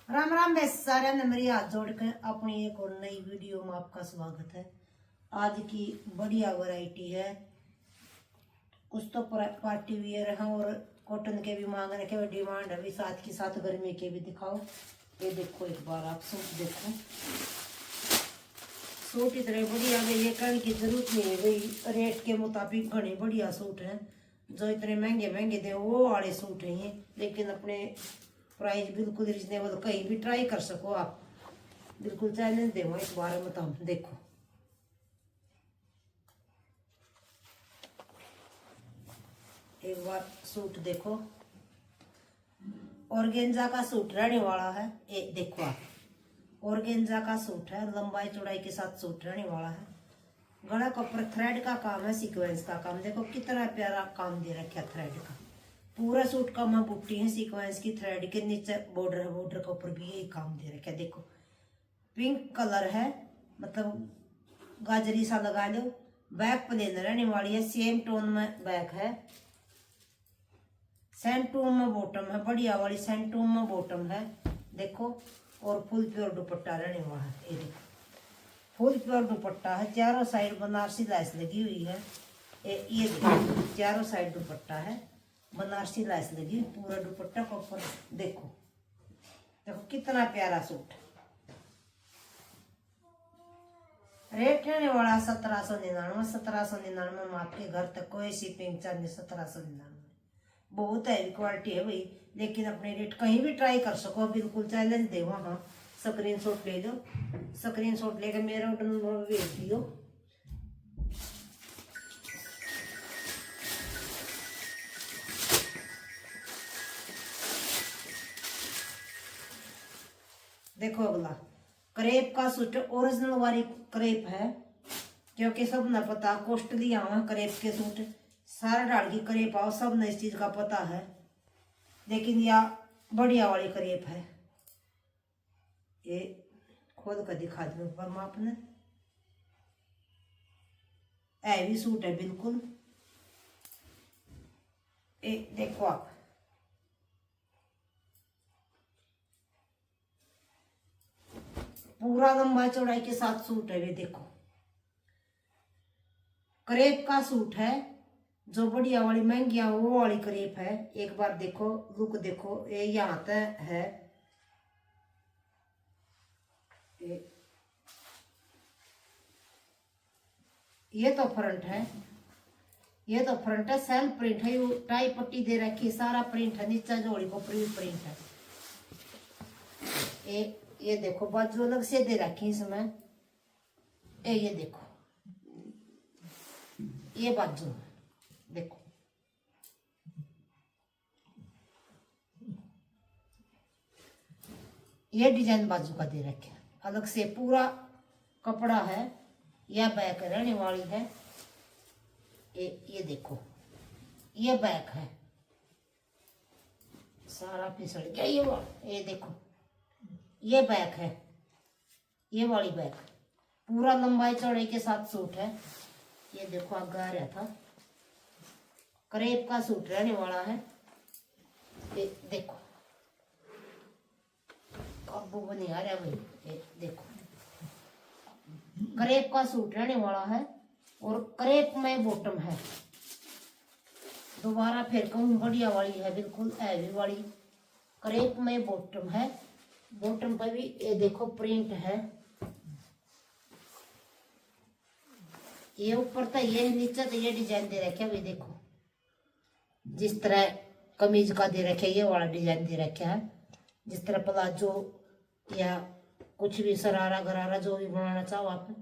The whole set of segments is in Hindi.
राम राम बे सारे ने मेरी हाथ जोड़ कर अपनी एक और नई वीडियो में आपका स्वागत है। आज की बढ़िया वैरायटी है। कुछ तो पार्टी वियर है और कॉटन के भी मांग रखे हुए डिमांड है, साथ के साथ गर्मी के भी दिखाओ। ये देखो एक बार आप सूट देखो, सूट इतने बढ़िया है, ये कहने की जरूरत नहीं है भाई। रेट के मुताबिक घने बढ़िया सूट हैं, जो इतने महंगे महंगे थे वो वाले सूट हैं ये, लेकिन अपने प्राइस बिल्कुल रिजनेबल, कहीं भी ट्राई कर सको आप, बिल्कुल चैलेंज दे इस बारे में। तो हम देखो एक बार सूट देखो, ऑर्गेन्जा का सूट रहने वाला है। एक देखो आप, ऑर्गेन्जा का सूट है, लंबाई चौड़ाई के साथ सूट रहने वाला है। गला के ऊपर थ्रेड का काम है, सीक्वेंस का काम, देखो कितना प्यारा काम दे रखा है थ्रेड का। पूरा सूट का में बुट्टी है सीक्वेंस की, थ्रेड के नीचे बॉर्डर है, बॉर्डर के ऊपर भी यही काम दे रखा है। देखो पिंक कलर है, मतलब गाजरी सा लगा लो। बैक प्लेन रहने वाली है, सेम टोन में बैक है, सेंटून में बॉटम है, बढ़िया वाली सेंटून में बॉटम है। देखो और फुल प्योर दुपट्टा रहने वाला है। ये देखो फुल प्योर दुपट्टा है, चारों साइड बनारसी लैस लगी हुई है। ये देखो चारों साइड दुपट्टा है, बनारसी लैस लगी, पूरा दुपट्टा को ऊपर देखो। देखो कितना प्यारा सूट। रेट रहने वाला 1799। 1799 में आपके घर तक कोई शिपिंग चार्ज, 1799 बहुत है क्वालिटी है भाई। लेकिन अपने रेट कहीं भी ट्राई कर सको, बिल्कुल चैलेंज दे। वहाँ स्क्रीन शॉट ले लो, स्क्रीन शॉट लेकर मेरा ऑर्डर नंबर भेज दियो। देखो अगला क्रेप का सूट, ओरिजिनल वाली क्रेप है, क्योंकि सब न पता कॉस्टली आवा क्रेप के सूट, सारा डाल की क्रेप आओ, सब न इस चीज का पता है। लेकिन यह बढ़िया वाली क्रेप है। ये खोल कर दिखा दो एक बार मैं आपने, हैवी सूट है बिल्कुल। ये देखो आप, पूरा लंबा चौड़ाई के साथ सूट है। ये देखो क्रेप का सूट है, जो बढ़िया वाली महंगी वो वाली क्रेप है। एक बार देखो लुक देखो, ये यहाँ तक है, ये तो फ्रंट है, ये तो फ्रंट है, सेल्फ प्रिंट है, ये टाई पट्टी दे रखी, सारा प्रिंट है, नीचा जोड़ी को प्रिंट है। ये देखो बाजू अलग से दे रखी इसमें। ये देखो ये बाजू देखो, ये डिजाइन बाजू का दे रखे अलग से, पूरा कपड़ा है। यह बैक रहने वाली है। ये देखो ये बैक है, सारा फिसल गया ये देखो ये बैक है, ये वाली बैक पूरा लंबाई चौड़ाई के साथ सूट है। ये देखो आगे आ रहा था, क्रेप का सूट रहने वाला है। ये देखो काबू बनी आ रहा भाई। ये देखो क्रेप का सूट रहने वाला है और क्रेप में बॉटम है। दोबारा फिर कहूँ बढ़िया वाली है, बिल्कुल हैवी वाली क्रेप में बॉटम है। बॉटम पर भी ये देखो प्रिंट है, ये ऊपर तो ये नीचे तो ये डिजाइन दे रखे है। देखो जिस तरह कमीज का दे रखे ये वाला डिजाइन दे रखा है, जिस तरह प्लाजो या कुछ भी सरारा गरारा जो भी बनाना चाहो आप,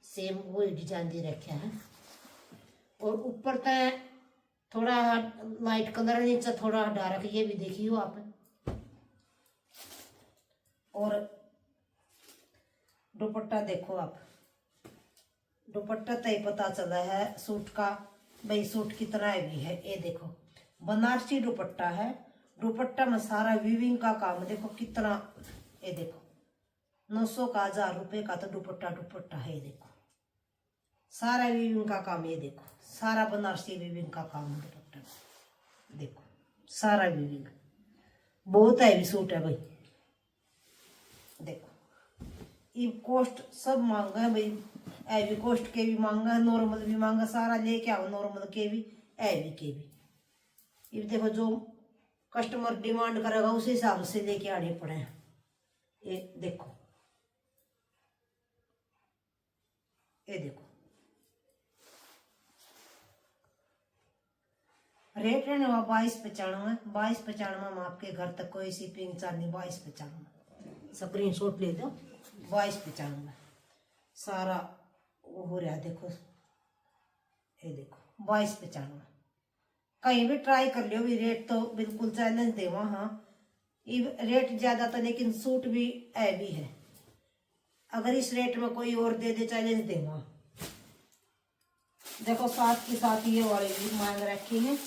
सेम वही डिजाइन दे रखा है। और ऊपर तो थोड़ा लाइट कलर, नीचे थोड़ा डार्क, ये भी देखियो आप। और दुपट्टा देखो आप, दुपट्टा तय पता चला है सूट का भाई सूट कितना हैवी है। ये देखो बनारसी दुपट्टा है, दुपट्टा में सारा वीविंग का काम देखो कितना। ये देखो 900 का, 1000 रुपए का तो दुपट्टा है। ये देखो सारा वीविंग का काम, ये देखो सारा बनारसी वीविंग का काम है दुपट्टा, देखो सारा वीविंग, बहुत हैवी सूट है भाई। ये कॉस्ट सब महंगा है भाई, हैवी कॉस्ट के भी महंगा है, नॉर्मल भी महंगा, सारा लेके आओ, नॉर्मल के भी हैवी के भी। ये देखो जो कस्टमर डिमांड करेगा उस हिसाब से लेके आने पड़े हैं। ये देखो, ये देखो रेट रहने वाला 2295, 2295 में आपके घर तक कोई शिपिंग चार्ज नहीं, 2295 स्क्रीन शॉट ले दो, 2295 सारा वो हो रहा है। देखो ये देखो 2295, कहीं भी ट्राई कर लियो भी, रेट तो बिल्कुल चैलेंज देवा। हाँ ये रेट ज्यादा था लेकिन सूट भी हैवी है, अगर इस रेट में कोई और दे दे चैलेंज देवा। देखो साथ के साथ ये वाले भी मांग रखे हैं,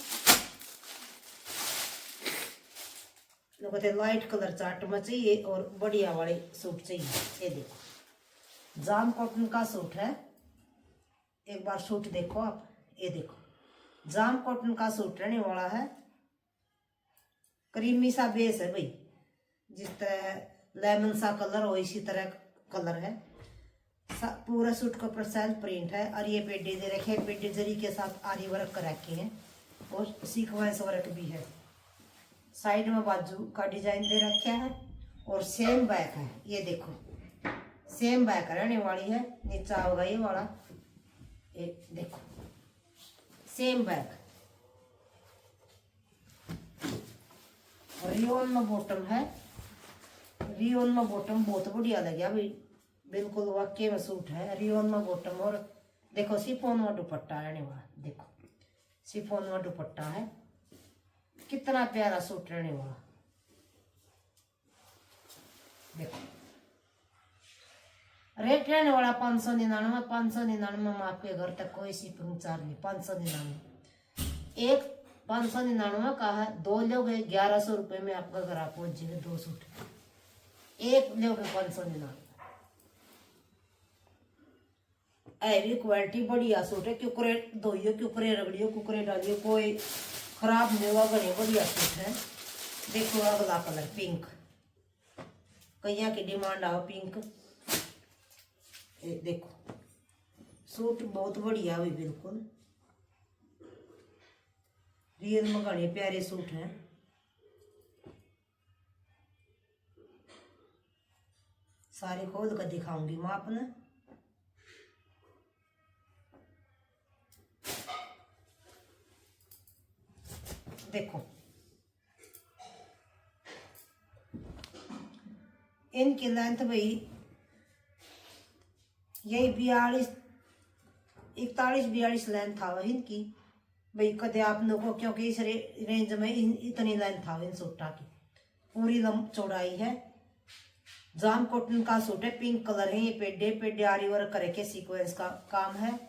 लाइट कलर चार्ट में चाहिए और बढ़िया वाले सूट चाहिए। ये देखो जाम कॉटन का सूट है, एक बार सूट देखो आप। ये देखो जाम कॉटन का सूट रहने वाला है, क्रीमी सा बेस है भाई, जिस तरह लेमन सा कलर हो इसी तरह कलर है। पूरा सूट के ऊपर सेल्फ प्रिंट है और ये पेडी दे रखे हैं, पेडी जरी के साथ आरी वर्क कर रखे हैं और सीक्वेंस वर्क भी है। साइड में बाजू का डिजाइन दे रखा है और सेम बैक है। ये देखो सेम बैक रहने वाली है, नीचा होगा ये वाला, ये देखो सेम बैक। रियोन में बॉटम है, रियोन में बॉटम बहुत बढ़िया लगे भाई, बिल्कुल वाकई में सूट है। रियोन में बॉटम और देखो शिफॉन में दुपट्टा रहने वाला, देखो शिफॉन में दुपट्टा है, कितना प्यारा सूट रहने वाला। देखो रेट रहने वाला 599, 599 में आपके घर तक कोई शिपिंग चार्ज नहीं, 599। एक 599 का है, दो लोग 1100 रुपये में आपका घर आप पहुंच जाएंगे, 2 सूट एक लोग 599। हैवी क्वालिटी बढ़िया सूट है, कुकरे धोइयो, कुकरे रगड़ियो, कुकरे डालियो, कोई खराब नहीं हुआ, बड़े बढ़िया सूट है। देखो अगला कलर पिंक, कईया की डिमांड आओ पिंक। देखो सूट बहुत बढ़िया हुई, बिल्कुल रियल में घने प्यारे सूट हैं। सारे खोल कर दिखाऊंगी मैं आपने। देखो इनकी लेंथ भाई यही 41 लेंथ था वही इनकी भाई, कदे आप लोगों को, क्योंकि इस रेंज में इतनी लेंथ था इन सूटा की, पूरी चौड़ाई है। जाम कॉटन का सूट है, पिंक कलर है, ये पेडे पेडे आरी वर्क करके सीक्वेंस का काम है।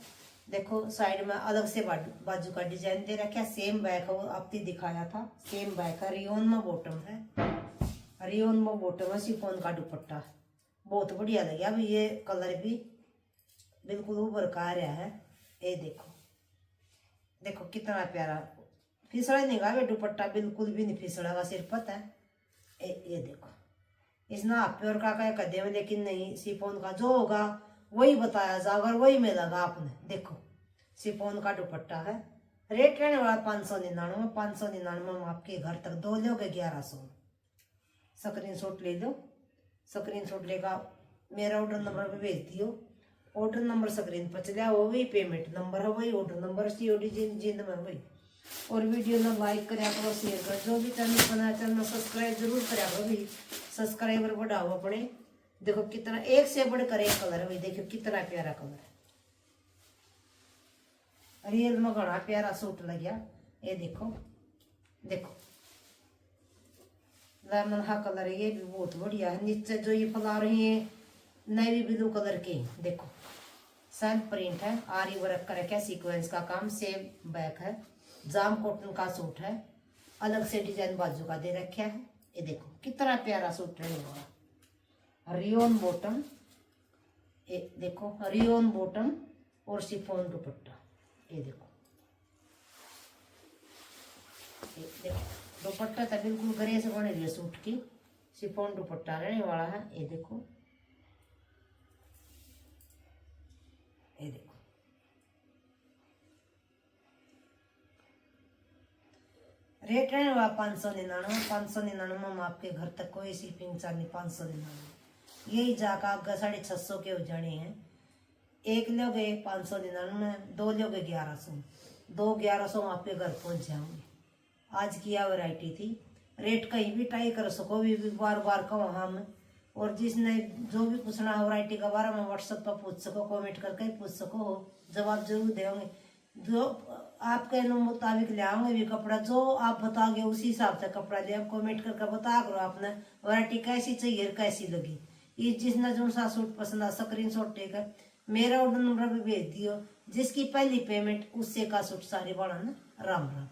देखो साइड में अलग से बाजू का डिजाइन दे रखा है, सेम बैक है, वो आपने दिखाया था, सेम बैक है। रियोन में बॉटम है, रियोन में बॉटम है, शिफॉन का दुपट्टा बहुत बढ़िया लगे। अब ये कलर भी बिल्कुल उभर का आ रहा है। ये देखो देखो कितना प्यारा, फिसड़ा नहीं गा दुपट्टा, बिल्कुल भी नहीं फिसड़ागा, सिर्फ पता है। ये देखो इसना आप प्योर का कदे में, लेकिन नहीं शिफॉन का जो होगा वही बताया जा, अगर वही मिलेगा आपने। देखो शिफॉन का दुपट्टा है, रेट रहने वाला 599, 599 में आपके घर तक दो लोगे 1100। स्क्रीन शॉट ले लो, स्क्रीन शॉट लेगा मेरा ऑर्डर नंबर पे भेज दियो, ऑर्डर नंबर स्क्रीन पर चला, वो वही पेमेंट नंबर है, वही ऑर्डर नंबर, COD जिंद में वही। और वीडियो ना लाइक करा करो, शेयर करो, जो भी चैनल बनाया चैनल सब्सक्राइब जरूर करा करो भाई, सब्सक्राइबर बढ़ाओ अपने। देखो कितना एक से बढ़कर एक कलर है भाई, देखो कितना प्यारा कलर है, रियल में घना प्यारा सूट लग गया। ये देखो देखो लेमन हा कलर है, ये भी बहुत बढ़िया है। नीचे जो ये फैला रही है नेवी ब्लू कलर के, देखो सेल्फ प्रिंट है, आरी वर्क का रखा है, सीक्वेंस का काम, सेम बैक है। जाम कॉटन का सूट है, अलग से डिजाइन बाजू का दे रखा है। ये देखो कितना प्यारा सूट रहने वाला, रियोन बॉटम, ये देखो रियोन बॉटम और शिफॉन दुपट्टा। ये देखो दुपट्टा तो बिल्कुल गरे से बने रही है सूट की, शिफॉन दुपट्टा रहने वाला है। ये देखो ये देखो रेट है वह 599 में आपके घर तक कोई शिपिंग चार्ज नहीं। 599 यही जाकर आपका 650 के हो जाने हैं। एक लोगे 599, दो लोगे 1100, 1100 आपके घर पहुंच जाओगे। आज की यह वैरायटी थी। रेट कहीं भी ट्राई कर सको, भी बार बार कहो हम। और जिसने जो भी पूछना है वैरायटी के बारे में व्हाट्सएप पर पूछ सको, कमेंट करके पूछ सको, जवाब जरूर देंगे। जो आपके मुताबिक ले आओगे भी कपड़ा, जो आप बताओगे उसी हिसाब से कपड़ा ले। आप कमेंट करके बता करो आपने वैरायटी कैसी चाहिए, कैसी लगी। ये जिसने जो सा सूट पसंद आ स्क्रीनशॉट लेकर मेरा ऑर्डर नंबर पे भेज दियो। जिसकी पहली पेमेंट उससे का सूट सारे बड़ा ना। राम राम।